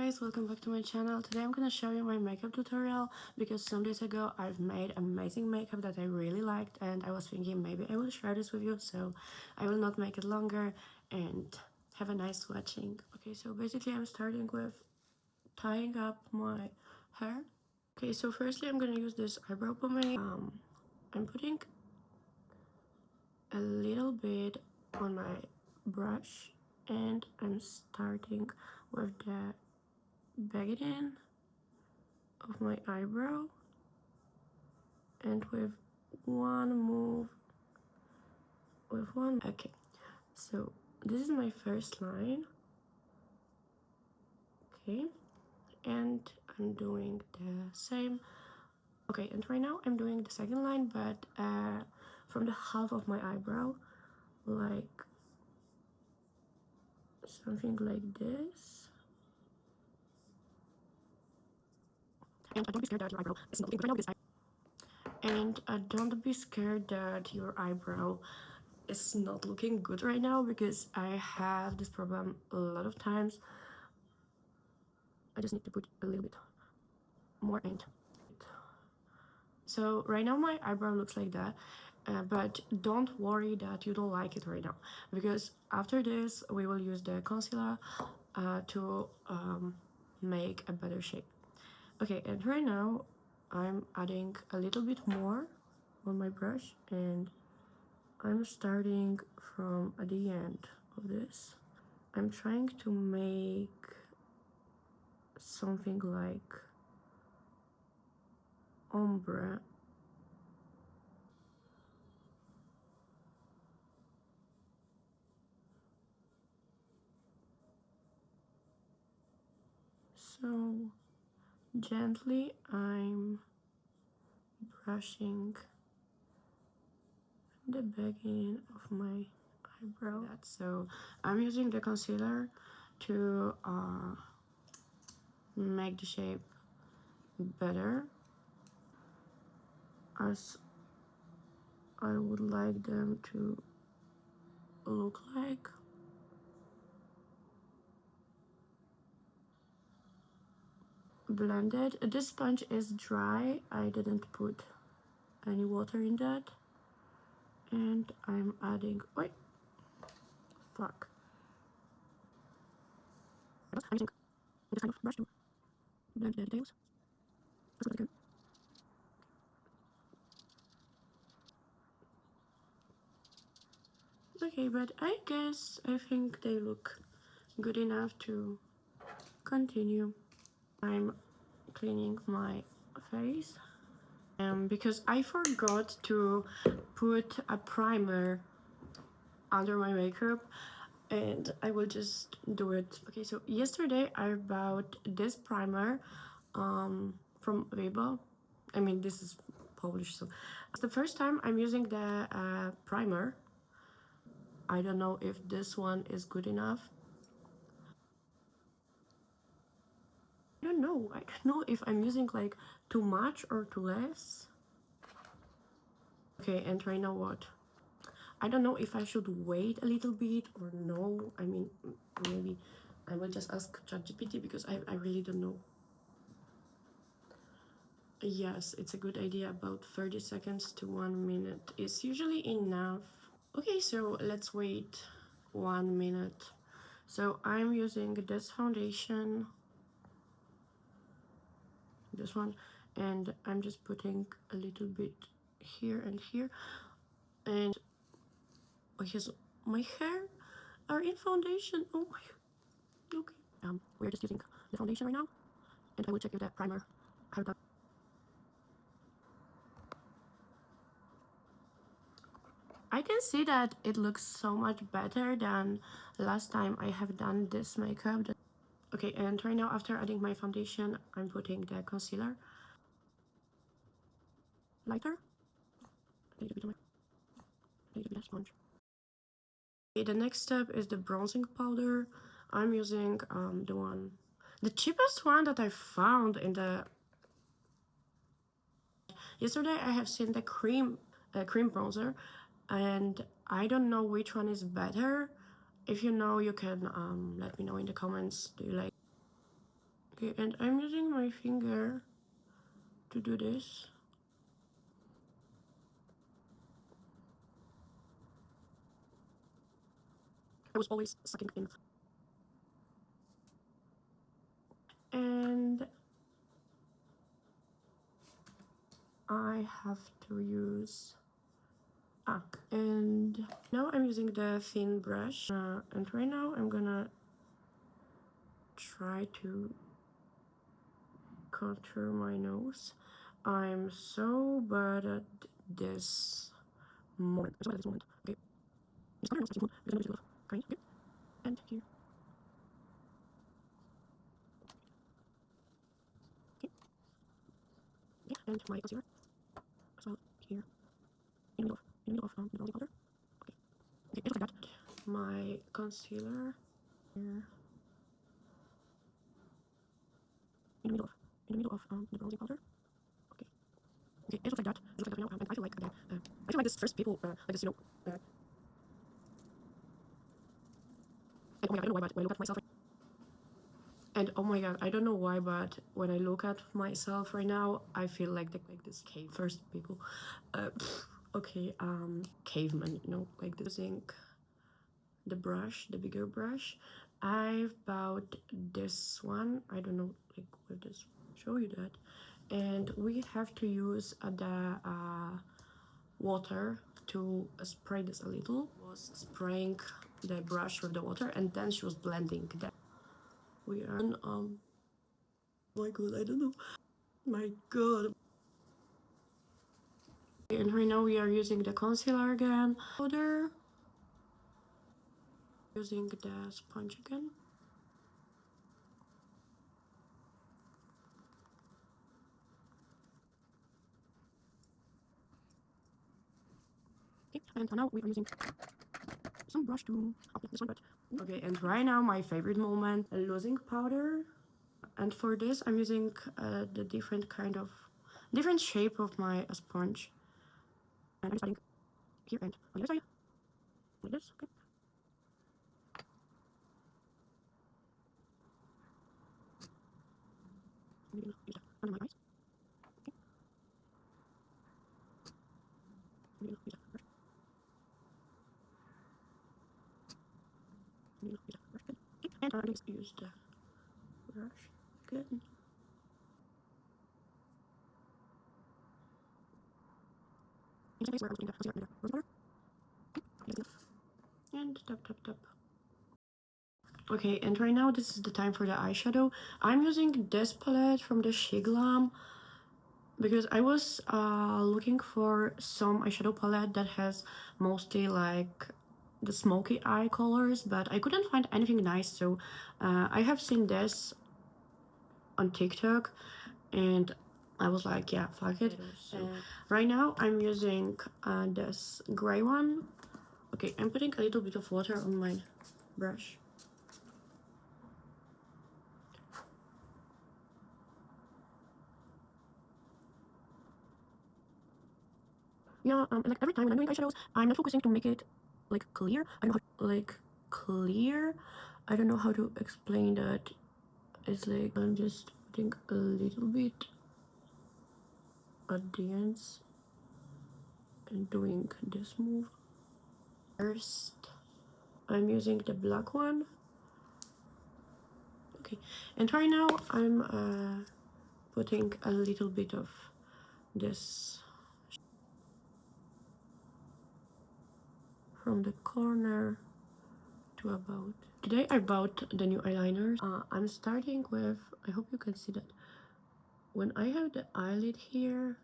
guys, welcome back to my channel. Today I'm gonna show you my makeup tutorial because some days ago I've made amazing makeup that I really liked and I was thinking maybe I will share this with you, so I will not make it longer and have a nice watching. Okay, so basically I'm starting with tying up my hair. Okay, so firstly I'm gonna use this eyebrow pomade. I'm putting a little bit on my brush and I'm starting with the beginning of my eyebrow and with one move okay, so this is my first line. Okay, and I'm doing the same. Okay, and right now I'm doing the second line, but from the half of my eyebrow, like something like this. And don't be scared that your eyebrow is not looking good right now because don't be scared that your eyebrow is not looking good right now because I have this problem a lot of times. I just need to put a little bit more in. So right now my eyebrow looks like that, but don't worry that you don't like it right now, because after this we will use the concealer to make a better shape. Okay, and right now I'm adding a little bit more on my brush and I'm starting from at the end of this. I'm trying to make something like ombre. So gently I'm brushing the beginning of my eyebrow. So I'm using the concealer to make the shape better, as I would like them to look like. Blended. This sponge is dry, I didn't put any water in that, and I'm adding I'm using this kind of brush to blend the details as much as I can. Okay, but I think they look good enough to continue. I'm cleaning my face because I forgot to put a primer under my makeup, and I will just do it. Okay, so yesterday I bought this primer from Eyebrow. I mean, this is Polish, so it's the first time I'm using the primer. I don't know if this one is good enough. I don't know if I'm using like too much or too less. Okay, and right now what? I don't know if I should wait a little bit or no. I mean, maybe I will just ask ChatGPT because I really don't know. Yes, it's a good idea. About 30 seconds to 1 minute is usually enough. Okay, so let's wait 1 minute. So I'm using this foundation, this one, and I'm just putting a little bit here and here. And because my hair are in foundation. Oh my, okay. We're just using the foundation right now, and I will check if the primer have done. I can see that it looks so much better than last time I have done this makeup. Okay, and right now after adding my foundation, I'm putting the concealer. Lighter. A little bit on a little bit of sponge. Okay, the next step is the bronzing powder. I'm using the cheapest one that I found in the... Yesterday I have seen the cream bronzer, and I don't know which one is better. If you know, you can let me know in the comments. Do you like... Okay, and I'm using my finger to do this. I was always sucking in. And I have to use and now I'm using the thin brush and right now I'm gonna try to contour my nose. I'm so bad at this moment. I'm so bad at this moment. Okay, just cover your nose because I know you love crying. Okay, and here. Okay, yeah, and my concealer as well here in the middle of the bronzing powder. Okay, just like that. My concealer here in the middle of the bronzing powder. Okay, okay, it looks like that. It looks like that now, and I feel like again, I feel like this first people like this, you know. And oh my god, I don't know why, but when I look at myself, and oh my god, I don't know why, but when I look at myself right now, I feel like this cave first people. Okay, caveman, you know, like this. Using the brush, the bigger brush. I've bought this one. I don't know, like, where this show you that. And we have to use the water to spray this a little. Was spraying the brush with the water, and then she was blending that. We are my god, I don't know. My god. And right now we are using the concealer again. Powder. Using the sponge again. Okay, and now we are using some brush to apply this one, but okay. And right now my favorite moment, losing powder. And for this I'm using the different shape of my sponge, and I'm starting here and on the other side like this. Okay, I'm gonna use that under my eyes. Okay, I'm gonna use that brush. I'm gonna use that brush. Good. Okay, and I'm gonna use the brush. Good. In the space where I was putting the concealer and the rose powder. And tap tap tap. Okay, and right now this is the time for the eyeshadow. I'm using this palette from the Shiglam because I was looking for some eyeshadow palette that has mostly like the smoky eye colors, but I couldn't find anything nice, so I have seen this on TikTok and I was like, yeah, fuck it. So right now I'm using this gray one. Okay, I'm putting a little bit of water on my brush. Yeah, like every time when I'm doing eyeshadows, I'm not focusing to make it like clear. I don't know how, like clear. I don't know how to explain that. It's like I'm just putting a little bit at the ends and doing this move. First, I'm using the black one. Okay, and right now I'm putting a little bit of this from the corner to about. Today I bought the new eyeliners. I'm starting with, I hope you can see that. When I have the eyelid here,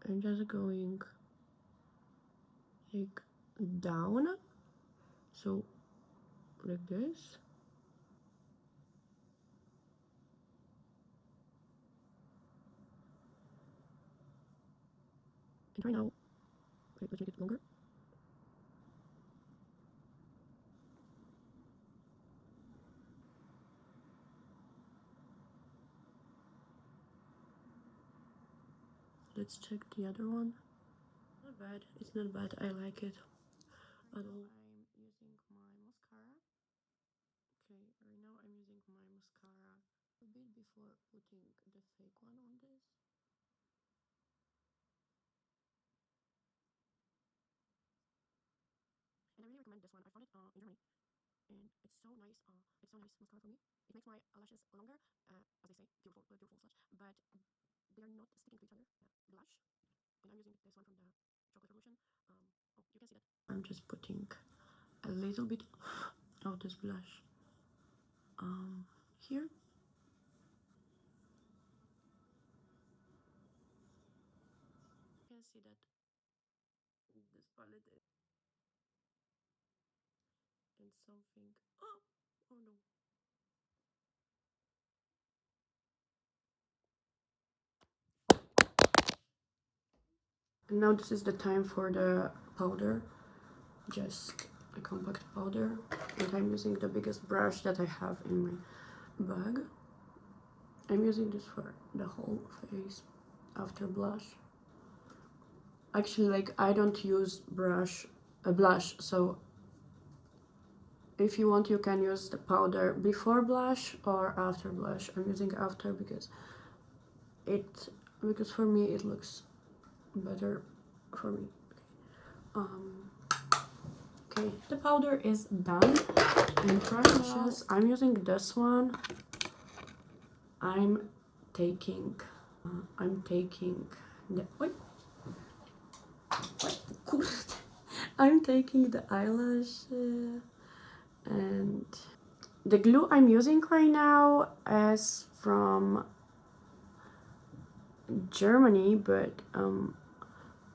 I'm just going like down, so like this. And right now, wait, let's make it longer. Let's check the other one. Not bad. It's not bad. I like it at all. I'm using my mascara. Okay, right my mascara a bit before putting the fake one on this. And I really recommend this one. I found it in Germany, and it's so nice. It's so nice mascara for me. It makes my lashes longer, as they say, beautiful, beautiful slash. But they're not sticking to each other. Blush, and I'm using this one from the Chocolate Revolution. Oh, you can see that. I'm just putting a little bit of this blush here. You can see that this palette is and something. Oh no. And now this is the time for the powder, just a compact powder, and I'm using the biggest brush that I have in my bag. I'm using this for the whole face after blush. Actually, like, I don't use a blush, so if you want you can use the powder before blush or after blush. I'm using after because for me it looks better for me. Okay, the powder is done. And right now I'm using this one. I'm taking the I'm taking the eyelash and the glue I'm using right now is from Germany, but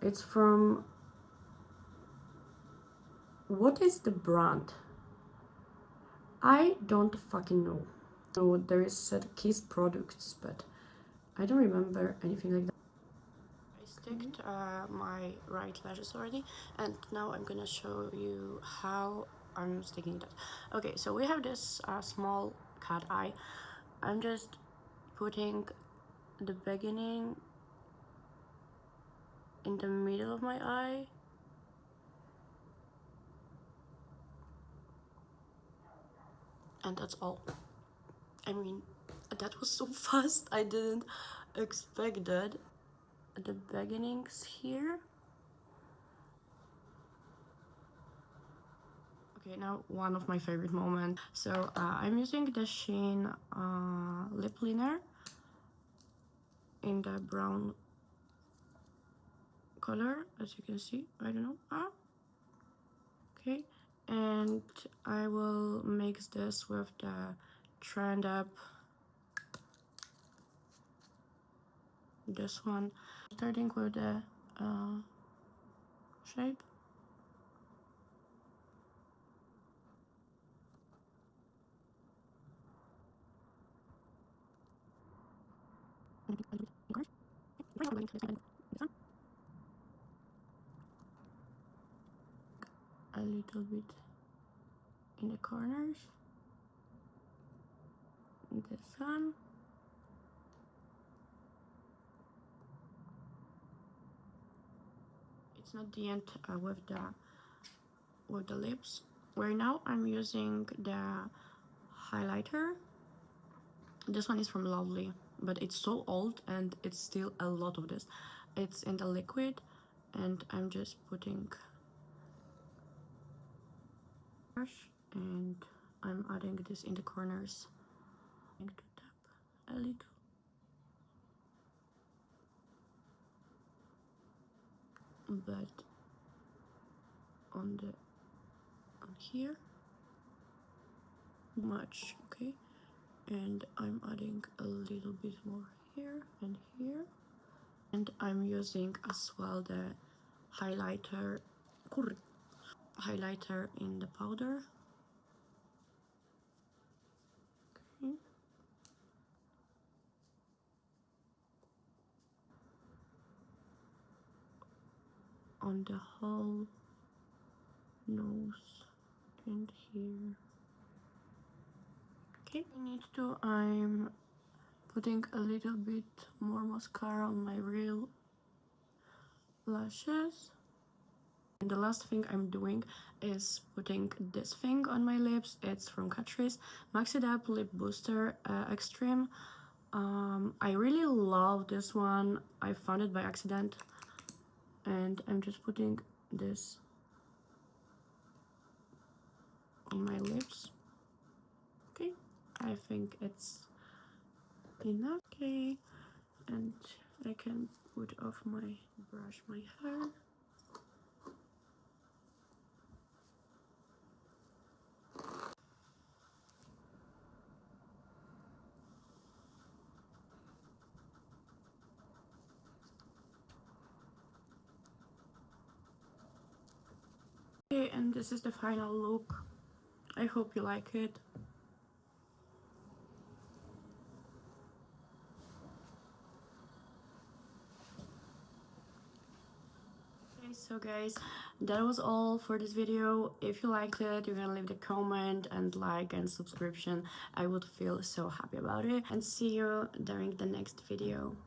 it's from, what is the brand? I don't fucking know. So there is said Kiss products, but I don't remember anything like that. I sticked my right lashes already, and now I'm gonna show you how I'm sticking that. Okay, so we have this small cat eye. I'm just putting the beginning in the middle of my eye. And that's all. I mean, that was so fast. I didn't expect that. The beginnings here. Okay, now one of my favorite moments. So I'm using the Sheen lip liner in the brown color, as you can see. I don't know. Okay, and I will mix this with the Trend Up, this one. Starting with the shape. A little bit in the corners. This one. It's not the end with the lips. Right now I'm using the highlighter. This one is from Lovely, but it's so old and it's still a lot of this. It's in the liquid, and I'm just putting brush, and I'm adding this in the corners. I'm going to tap a little, but on here much. Okay, and I'm adding a little bit more here and here, and I'm using as well the highlighter in the powder. Okay. On the whole nose and here. Okay, I'm putting a little bit more mascara on my real lashes. And the last thing I'm doing is putting this thing on my lips. It's from Catrice Max It Up Lip Booster Extreme. I really love this one. I found it by accident, and I'm just putting this on my lips. Okay, I think it's enough. Okay, and I can put off my brush my hair. Okay, and this is the final look. I hope you like it. Okay, so guys, that was all for this video. If you liked it, you can leave the comment and like and subscription. I would feel so happy about it. And see you during the next video.